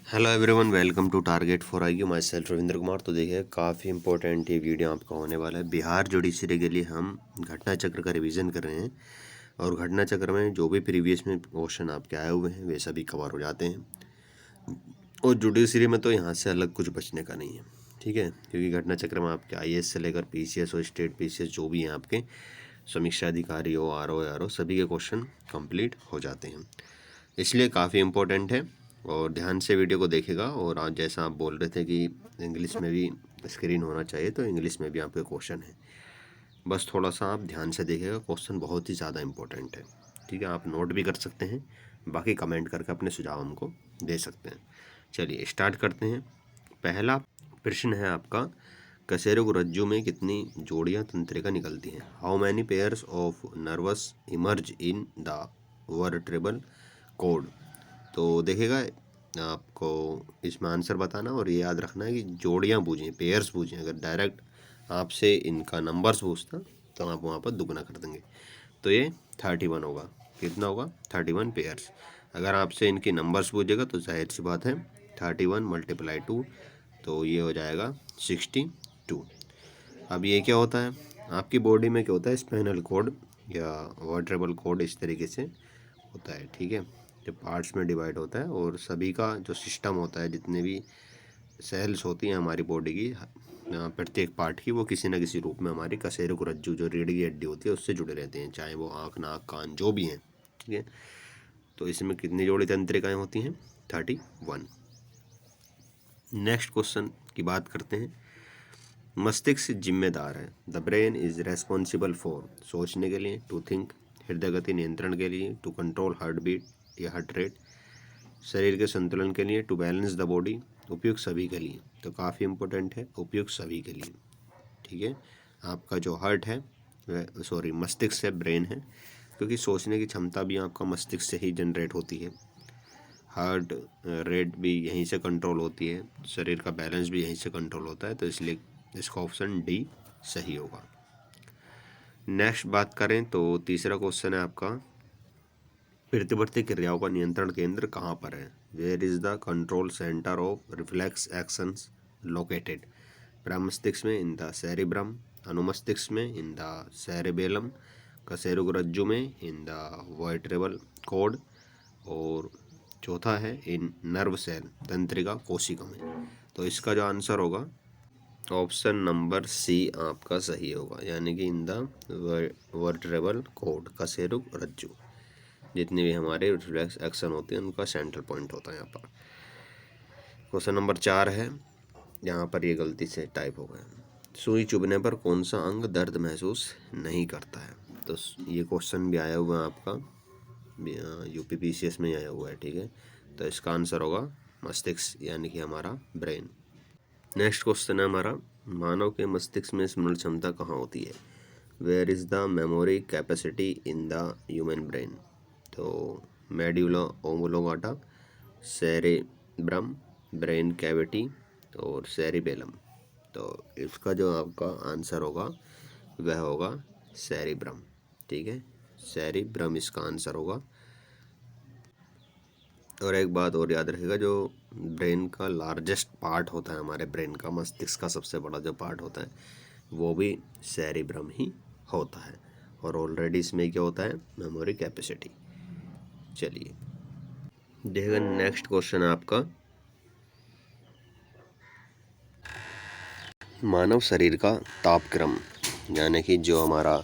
Hello everyone, welcome to target for IQ. Myself Ravindra Kumar. तो देखिए, काफ़ी इंपॉर्टेंट ये वीडियो आपका होने वाला है। बिहार जुडिशरी के लिए हम घटना चक्र का रिवीजन कर रहे हैं और घटना चक्र में जो भी प्रीवियस में क्वेश्चन आपके आए हुए हैं वे सभी कवर हो जाते हैं। और जुडिशरी में तो यहाँ से अलग कुछ बचने का नहीं है, ठीक है, क्योंकि घटना चक्र में आपके आईएएस से लेकर पीसीएस और स्टेट पीसीएस जो भी हैं आपके समीक्षा अधिकारी हो, आरओ सभी के क्वेश्चन कंप्लीट हो जाते हैं, इसलिए काफ़ी इम्पोर्टेंट है। और ध्यान से वीडियो को देखेगा। और आज जैसा आप बोल रहे थे कि इंग्लिश में भी स्क्रीन होना चाहिए, तो इंग्लिश में भी आपके क्वेश्चन है, बस थोड़ा सा आप ध्यान से देखेगा। क्वेश्चन बहुत ही ज़्यादा इम्पोर्टेंट है, ठीक है। आप नोट भी कर सकते हैं, बाकी कमेंट करके अपने सुझाव हमको दे सकते हैं। चलिए स्टार्ट करते हैं। पहला प्रश्न है आपका, कशेरुक रज्जु में कितनी जोड़ियां तंत्रिका निकलती हैं? How many pairs of nerves emerge in the vertebral cord? तो देखिएगा, आपको इसमें आंसर बताना और ये याद रखना है कि जोड़ियाँ पूछें, पेयर्स पूछें। अगर डायरेक्ट आपसे इनका नंबर्स पूछता तो आप वहाँ पर दुगना कर देंगे, तो ये 31 होगा। कितना होगा? 31 पेयर्स। अगर आपसे इनकी नंबर्स पूछेगा तो जाहिर सी बात है 31 मल्टीप्लाई 2, तो ये हो जाएगा 62। अब ये क्या होता है आपकी बॉडी में, क्या होता है, स्पाइनल कॉर्ड या वर्टेब्रल कॉर्ड इस तरीके से होता है, ठीक है, जो पार्ट्स में डिवाइड होता है। और सभी का जो सिस्टम होता है, जितने भी सेल्स होती हैं हमारी बॉडी की, प्रत्येक पार्ट की, वो किसी न किसी रूप में हमारी कशेरुक रज्जु जो रीढ़ की हड्डी होती है उससे जुड़े रहते हैं, चाहे वो आँख, नाक, कान जो भी हैं, ठीक है। तो इसमें कितनी जोड़ी तंत्रिकाएँ होती हैं? 31। नेक्स्ट क्वेश्चन की बात करते हैं। मस्तिष्क जिम्मेदार है, the brain is responsible for, सोचने के लिए, टू थिंक, हृदय गति नियंत्रण के लिए, टू कंट्रोल हार्ट बीट या हार्ट रेट, शरीर के संतुलन के लिए, टू बैलेंस द बॉडी, उपयुक्त सभी के लिए। तो काफ़ी इंपॉर्टेंट है, उपयुक्त सभी के लिए, ठीक है। आपका जो हार्ट है वह, सॉरी, मस्तिष्क है, ब्रेन है, क्योंकि सोचने की क्षमता भी आपका मस्तिष्क से ही जनरेट होती है, हार्ट रेट भी यहीं से कंट्रोल होती है, शरीर का बैलेंस भी यहीं से कंट्रोल होता है, तो इसलिए इसका ऑप्शन डी सही होगा। नेक्स्ट बात करें तो तीसरा क्वेश्चन है आपका, प्रतिवर्ती क्रियाओं का नियंत्रण केंद्र कहाँ पर है? Where is the control centre of reflex actions located? प्रमस्तिष्क में, इन द सेरिब्रम, अनुमस्तिष्क में, इन द सेरेबेलम, कशेरुक रज्जु में, इन द वर्टेब्रल कॉर्ड, और चौथा है इन नर्व सेल, तंत्रिका कोशिका में। तो इसका जो आंसर होगा ऑप्शन नंबर सी आपका सही होगा, यानी कि इन द वर्टेब्रल कॉर्ड, कशेरुक रज्जु, जितने भी हमारे रिफ्लेक्स एक्शन होते हैं उनका सेंट्रल पॉइंट होता है यहाँ पर। क्वेश्चन नंबर 4 है, यहाँ पर ये गलती से टाइप हो गया, सुई चुभने पर कौन सा अंग दर्द महसूस नहीं करता है? तो ये क्वेश्चन भी आया हुआ है आपका यूपीपीसीएस में आया हुआ है, ठीक है। तो इसका आंसर होगा मस्तिष्क, यानी कि हमारा ब्रेन। नेक्स्ट क्वेश्चन है हमारा, मानव के मस्तिष्क में स्मरण क्षमता कहाँ होती है? Where is the memory capacity in the human brain? तो medulla oblongata, cerebrum, brain cavity और सेरिबेलम। तो इसका जो आपका आंसर होगा वह होगा सेरिब्रम, ठीक है, सेरिब्रम इसका आंसर होगा। और एक बात और याद रखिएगा, जो ब्रेन का लार्जेस्ट पार्ट होता है हमारे ब्रेन का, मस्तिष्क का सबसे बड़ा जो पार्ट होता है वो भी सेरिब्रम ही होता है। और ऑलरेडी इसमें क्या होता है? Memory capacity. चलिए देखिएगा, नेक्स्ट क्वेश्चन है आपका, मानव शरीर का तापक्रम, यानी कि जो हमारा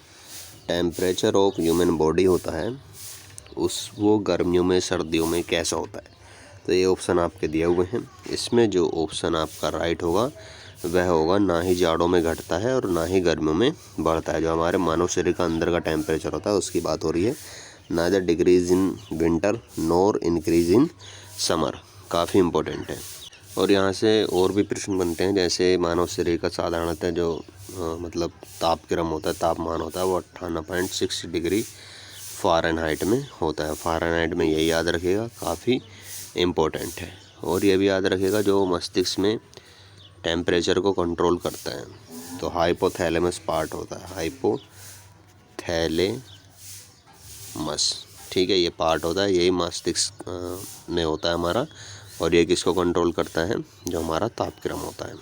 टेम्परेचर ऑफ ह्यूमन बॉडी होता है उस, वो गर्मियों में, सर्दियों में कैसा होता है? तो ये ऑप्शन आपके दिए हुए हैं। इसमें जो ऑप्शन आपका राइट होगा वह होगा, ना ही जाड़ों में घटता है और ना ही गर्मियों में बढ़ता है। जो हमारे मानव शरीर का अंदर का टेम्परेचर होता है उसकी बात हो रही है, neither decrease in winter nor increase in summer. काफ़ी इम्पोर्टेंट है। और यहाँ से और भी प्रश्न बनते हैं, जैसे मानव शरीर का साधारणतः जो मतलब तापक्रम होता है, तापमान होता है, वो 58.6 डिग्री फ़ारेनहाइट में होता है। फ़ारेनहाइट में यही याद रखिएगा, काफ़ी इम्पोर्टेंट है। और ये भी याद रखिएगा, जो मस्तिष्क में टेम्परेचर को कंट्रोल करता है तो हाइपोथैलेमस पार्ट होता है, हाइपोथैलेमस, ठीक है, ये पार्ट होता है, यही मस्तिष्क में होता है हमारा। और ये किसको कंट्रोल करता है, जो हमारा तापक्रम होता है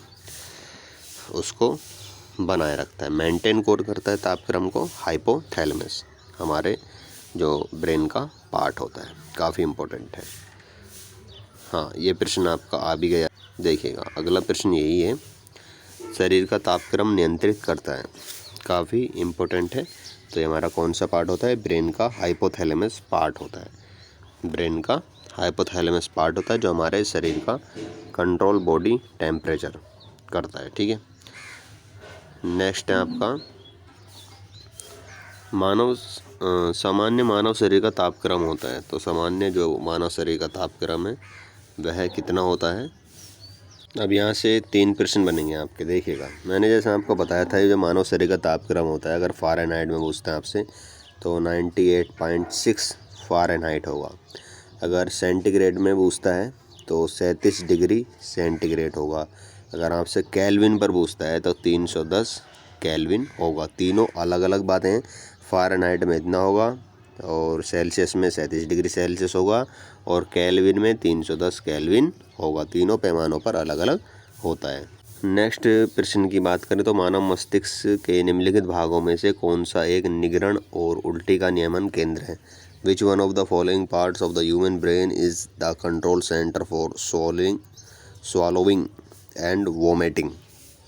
उसको बनाए रखता है, मेंटेन कोड करता है तापक्रम को हाइपोथैलेमस, हमारे जो ब्रेन का पार्ट होता है, काफ़ी इम्पोर्टेंट है। हाँ, ये प्रश्न आपका आ भी गया। देखिएगा अगला प्रश्न यही है, शरीर का तापक्रम नियंत्रित करता है, काफ़ी इम्पोर्टेंट है। तो ये हमारा कौन सा पार्ट होता है, ब्रेन का हाइपोथैलेमस पार्ट होता है। ब्रेन का हाइपोथैलेमस पार्ट होता है जो हमारे शरीर का कंट्रोल बॉडी टेम्परेचर करता है। ठीक है, नेक्स्ट है आपका सामान्य मानव शरीर का तापक्रम होता है। तो सामान्य जो मानव शरीर का तापक्रम है वह कितना होता है। अब यहाँ से 3 प्रश्न बनेंगे आपके। देखिएगा मैंने जैसे आपको बताया था, ये जो मानव शरीर का तापक्रम होता है, अगर फ़ारेनहाइट में पूछते हैं आपसे तो 98.6 फ़ारेनहाइट होगा। अगर सेंटीग्रेड में पूछता है तो 37 डिग्री सेंटीग्रेड होगा। अगर आपसे केल्विन पर पूछता है तो 310 केल्विन होगा। तीनों अलग अलग बातें हैं। फ़ारेनहाइट में इतना होगा और सेल्सियस में 37 डिग्री सेल्सियस होगा और केल्विन में 310 केल्विन होगा। तीनों पैमानों पर अलग अलग होता है। नेक्स्ट प्रश्न की बात करें तो मानव मस्तिष्क के निम्नलिखित भागों में से कौन सा एक निगरण और उल्टी का नियमन केंद्र है। Which one of the following parts of the human brain is the control centre for swallowing and vomiting.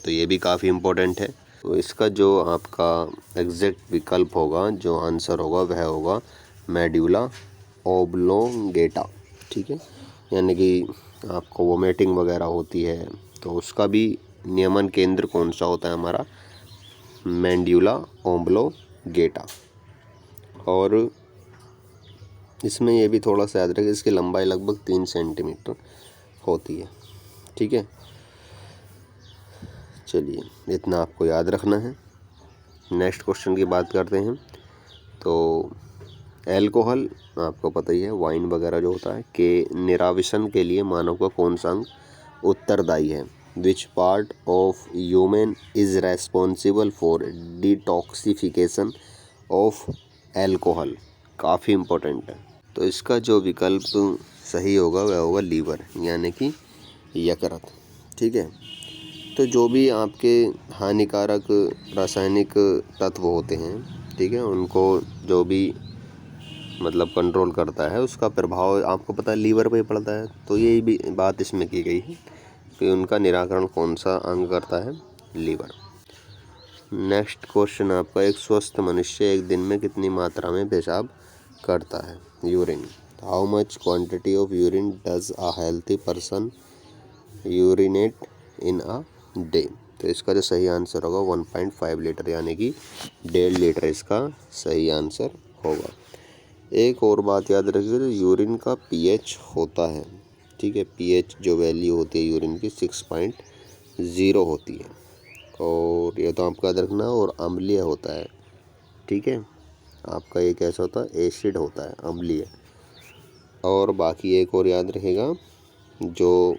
तो ये भी काफ़ी इम्पोर्टेंट है। तो इसका जो आपका एग्जैक्ट विकल्प होगा, जो आंसर होगा वह होगा मेड्यूला ओब्लोंगेटा। ठीक है, यानी कि आपको वोमिटिंग वगैरह होती है तो उसका भी नियमन केंद्र कौन सा होता है, हमारा मेड्यूला ओब्लोंगेटा। और इसमें ये भी थोड़ा सा याद रखें, इसकी लंबाई लगभग 3 सेंटीमीटर होती है। ठीक है, चलिए इतना आपको याद रखना है। नेक्स्ट क्वेश्चन की बात करते हैं। तो एल्कोहल आपको पता ही है, वाइन वगैरह जो होता है, के निराविशन के लिए मानव का कौन सा अंग उत्तरदायी है। Which part of human is responsible for detoxification of alcohol. काफ़ी इम्पोर्टेंट है। तो इसका जो विकल्प सही होगा वह होगा लीवर, यानी कि यकृत। ठीक है, तो जो भी आपके हानिकारक रासायनिक तत्व होते हैं, ठीक है, उनको जो भी मतलब कंट्रोल करता है उसका प्रभाव आपको पता है लीवर पे ही पड़ता है। तो यही भी बात इसमें की गई है कि उनका निराकरण कौन सा अंग करता है, लीवर। नेक्स्ट क्वेश्चन आपका, एक स्वस्थ मनुष्य एक दिन में कितनी मात्रा में पेशाब करता है, urine. How much quantity of urine does a healthy person urinate in a day. तो इसका जो सही आंसर होगा 1.5 लीटर, यानी कि 1.5 लीटर इसका सही आंसर होगा। एक और बात याद रखिए, यूरिन का पीएच होता है। ठीक है, पीएच जो वैल्यू होती है यूरिन की 6.0 होती है। और ये तो आपका याद रखना, और अम्लीय होता है। ठीक है, आपका ये कैसा होता है, एसिड होता है, अम्लीय। और बाकी एक और याद रखेगा, जो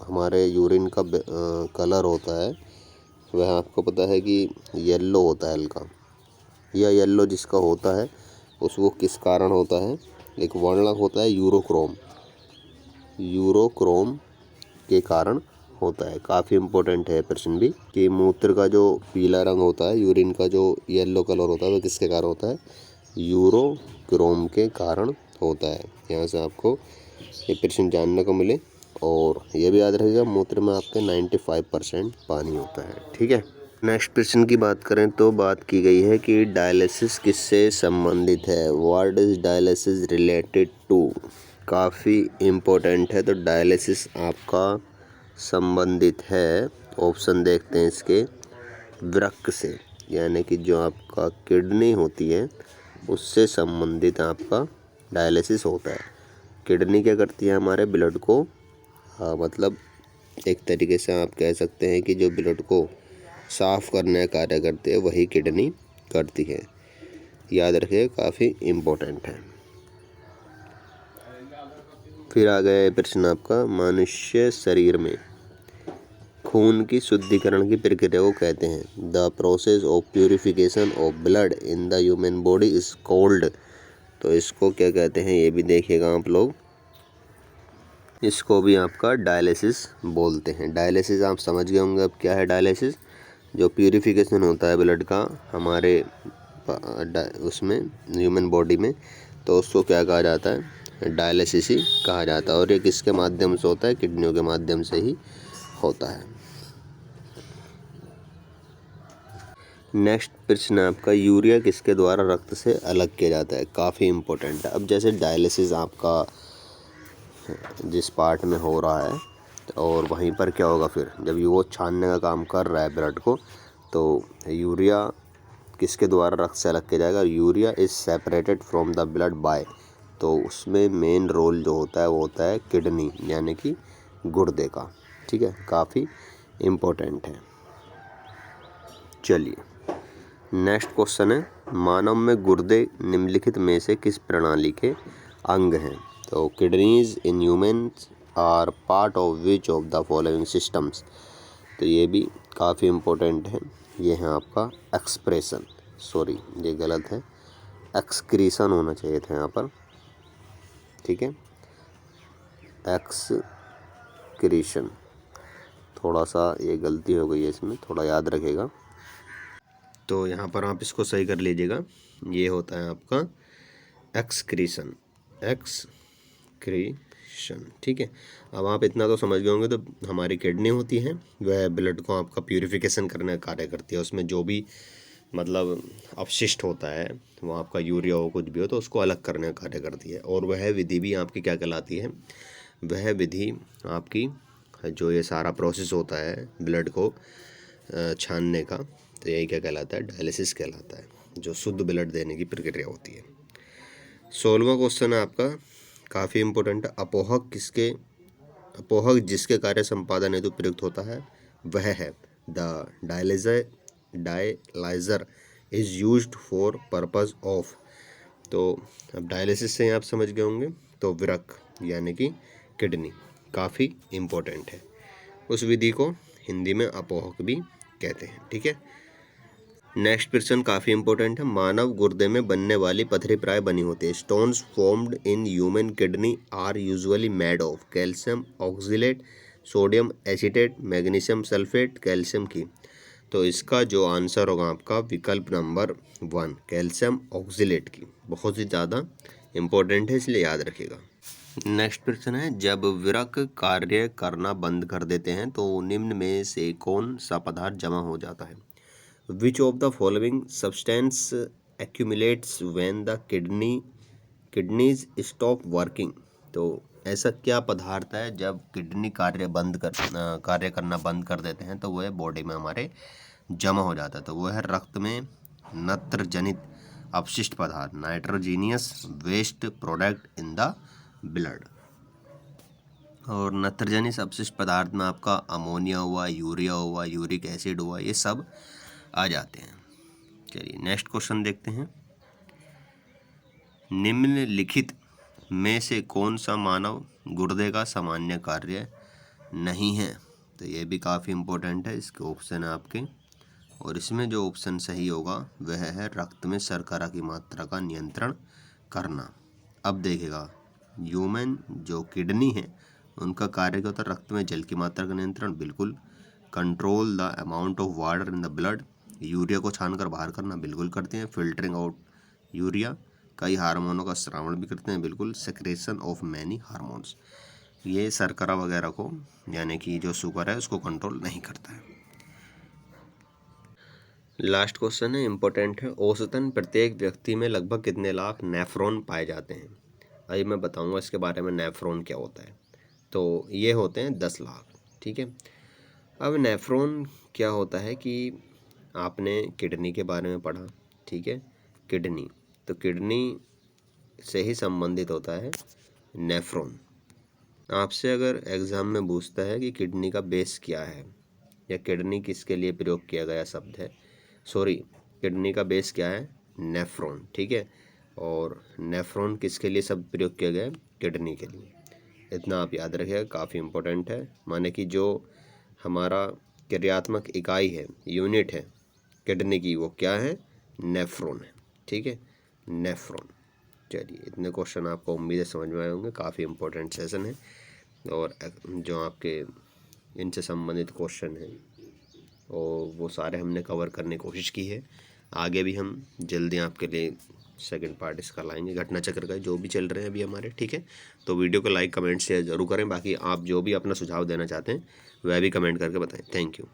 हमारे यूरिन का कलर होता है वह आपको पता है कि येलो होता है हल्का। यह येलो जिसका होता है वो किस कारण होता है, एक वर्णक होता है यूरोक्रोम, यूरोक्रोम के कारण होता है। काफ़ी इम्पोर्टेंट है प्रश्न भी, कि मूत्र का जो पीला रंग होता है, यूरिन का जो येलो कलर होता है वह किसके कारण होता है, यूरोक्रोम के कारण होता है। यहाँ से आपको ये प्रश्न जानने को मिले। और ये भी याद रखिएगा, मूत्र में आपके 95% पानी होता है। ठीक है, नेक्स्ट प्रश्न की बात करें तो बात की गई है कि डायलिसिस किससे संबंधित है। What is dialysis related to. काफ़ी इम्पोर्टेंट है। तो डायलिसिस आपका संबंधित है, ऑप्शन देखते हैं इसके, वृक्क से, यानी कि जो आपका किडनी होती है उससे संबंधित आपका डायलिसिस होता है। किडनी क्या करती है, हमारे ब्लड को, मतलब एक तरीके से आप कह सकते हैं कि जो ब्लड को साफ़ करने का कार्य करती है वही किडनी करती है। याद रखिए, काफ़ी इम्पोर्टेंट है। फिर आ गया प्रश्न आपका, मनुष्य शरीर में खून की शुद्धिकरण की प्रक्रिया को कहते हैं। The process of purification of blood in the human body is called. तो इसको क्या कहते हैं ये भी देखिएगा आप लोग। इसको भी आपका डायलिसिस बोलते हैं। डायलिसिस आप समझ गए होंगे अब क्या है डायलिसिस। जो प्यूरिफिकेशन होता है ब्लड का हमारे उसमें ह्यूमन बॉडी में, तो उसको क्या कहा जाता है, डायलिसिस ही कहा जाता है। और ये किसके माध्यम से होता है, किडनियों के माध्यम से ही होता है। नेक्स्ट प्रश्न है आपका, यूरिया किसके द्वारा रक्त से अलग किया जाता है। काफ़ी इम्पोर्टेंट है। अब जैसे डायलिसिस आपका जिस पार्ट में हो रहा है और वहीं पर क्या होगा, फिर जब वो छानने का काम कर रहा है ब्लड को, तो यूरिया किसके द्वारा रक्त से अलग किया जाएगा। Urea is separated from the blood bye, तो उसमें मेन रोल जो होता है वो होता है किडनी यानी कि गुर्दे का। ठीक है, काफ़ी इम्पोर्टेंट है। चलिए नेक्स्ट क्वेश्चन है, मानव में गुर्दे निम्नलिखित में से किस प्रणाली के अंग हैं। तो kidneys in humans are part of which of the following systems. तो ये भी काफ़ी इम्पोर्टेंट है। ये है आपका एक्सप्रेशन, सॉरी ये गलत है, एक्सक्रीशन होना चाहिए था यहाँ पर। ठीक है, एक्सक्रीशन, थोड़ा सा ये गलती हो गई है इसमें, थोड़ा याद रखेगा। तो यहाँ पर आप इसको सही कर लीजिएगा। ये होता है आपका एक्सक्रीशन, एक्सक्रीशन। ठीक है, अब आप इतना तो समझ गए होंगे। तो हमारी किडनी होती है, वह ब्लड को आपका प्यूरिफिकेशन करने का कार्य करती है। उसमें जो भी मतलब अपशिष्ट होता है, वो आपका यूरिया हो कुछ भी हो, तो उसको अलग करने का कार्य करती है। और वह विधि भी आपकी क्या कहलाती है, वह विधि आपकी जो ये सारा प्रोसेस होता है ब्लड को छानने का, तो यही क्या कहलाता है, डायलिसिस कहलाता है, जो शुद्ध ब्लड देने की प्रक्रिया होती है। 16वां क्वेश्चन है आपका, काफ़ी इम्पोर्टेंट है, अपोहक जिसके कार्य संपादन हेतु प्रयुक्त होता है वह है the dialyser is used for purpose of. तो अब डायलिसिस से आप समझ गए होंगे, तो विरक यानी कि किडनी काफ़ी इम्पोर्टेंट है। उस विधि को हिंदी में अपोहक भी कहते हैं। ठीक है, नेक्स्ट प्रश्न काफ़ी इंपॉर्टेंट है, मानव गुर्दे में बनने वाली पथरी प्राय बनी होती है। Stones formed in human kidney are usually made of calcium oxalate, sodium acetate, magnesium sulphate, calcium की। तो इसका जो आंसर होगा आपका विकल्प नंबर 1 कैल्शियम ऑक्सिलेट की। बहुत ही ज़्यादा इम्पोर्टेंट है, इसलिए याद रखिएगा। नेक्स्ट प्रश्न है, जब विरक कार्य करना बंद कर देते हैं तो निम्न में से कौन सा पदार्थ जमा हो जाता है। विच of the following substance accumulates when the kidneys stop working. तो ऐसा क्या पदार्थ है जब किडनी कार्य करना बंद कर देते हैं तो वह बॉडी में हमारे जमा हो जाता है। तो वह है रक्त में नत्रजनित अपशिष्ट पदार्थ, nitrogenous waste product in the blood. और नत्रजनित अपशिष्ट पदार्थ में आपका अमोनिया हुआ, यूरिया हुआ, यूरिक एसिड हुआ, ये सब आ जाते हैं। चलिए नेक्स्ट क्वेश्चन देखते हैं, निम्नलिखित में से कौन सा मानव गुर्दे का सामान्य कार्य नहीं है। तो ये भी काफ़ी इम्पोर्टेंट है, इसके ऑप्शन है आपके, और इसमें जो ऑप्शन सही होगा वह है रक्त में शर्करा की मात्रा का नियंत्रण करना। अब देखेगा, ह्यूमन जो किडनी है उनका कार्य क्या होता है, रक्त में जल की मात्रा का नियंत्रण, बिल्कुल। Control the amount of water in the blood, urea को छानकर बाहर करना, बिल्कुल करते हैं। फिल्टरिंग आउट यूरिया, कई हार्मोनों का श्रावण भी करते हैं, बिल्कुल। सेक्रेशन ऑफ मैनी हार्मोन्स, ये शर्करा वगैरह को यानी कि जो शुगर है उसको कंट्रोल नहीं करता है। लास्ट क्वेश्चन है, इम्पोर्टेंट है, औसतन प्रत्येक व्यक्ति में लगभग कितने लाख नेफ्रॉन पाए जाते हैं। अभी मैं बताऊंगा इसके बारे में, नेफ्रॉन क्या होता है। तो ये होते हैं 10 लाख। ठीक है, अब नेफ्रॉन क्या होता है कि आपने किडनी के बारे में पढ़ा। ठीक है, किडनी, तो किडनी से ही संबंधित होता है नेफ्रॉन। आपसे अगर एग्ज़ाम में पूछता है कि किडनी का बेस क्या है या किडनी किसके लिए प्रयोग किया गया शब्द है, सॉरी, किडनी का बेस क्या है, नेफ्रॉन। ठीक है, और नेफ्रॉन किसके लिए शब्द प्रयोग किया गया है, किडनी के लिए। इतना आप याद रखिएगा, काफ़ी इम्पोर्टेंट है। माने कि जो हमारा क्रियात्मक इकाई है, यूनिट है किडनी की, वो क्या है, नेफ्रॉन है। ठीक है, नेफ्रॉन। चलिए इतने क्वेश्चन आपको उम्मीद है समझ में आए होंगे, काफ़ी इम्पोर्टेंट सेशन है। और जो आपके इनसे संबंधित क्वेश्चन हैं और वो सारे हमने कवर करने की कोशिश की है। आगे भी हम जल्दी आपके लिए सेकंड पार्ट इसका लाएंगे, घटना चक्र का जो भी चल रहे हैं अभी हमारे, ठीक है। तो वीडियो को लाइक कमेंट शेयर जरूर करें। बाकी आप जो भी अपना सुझाव देना चाहते हैं वह भी कमेंट करके बताएं। Thank you.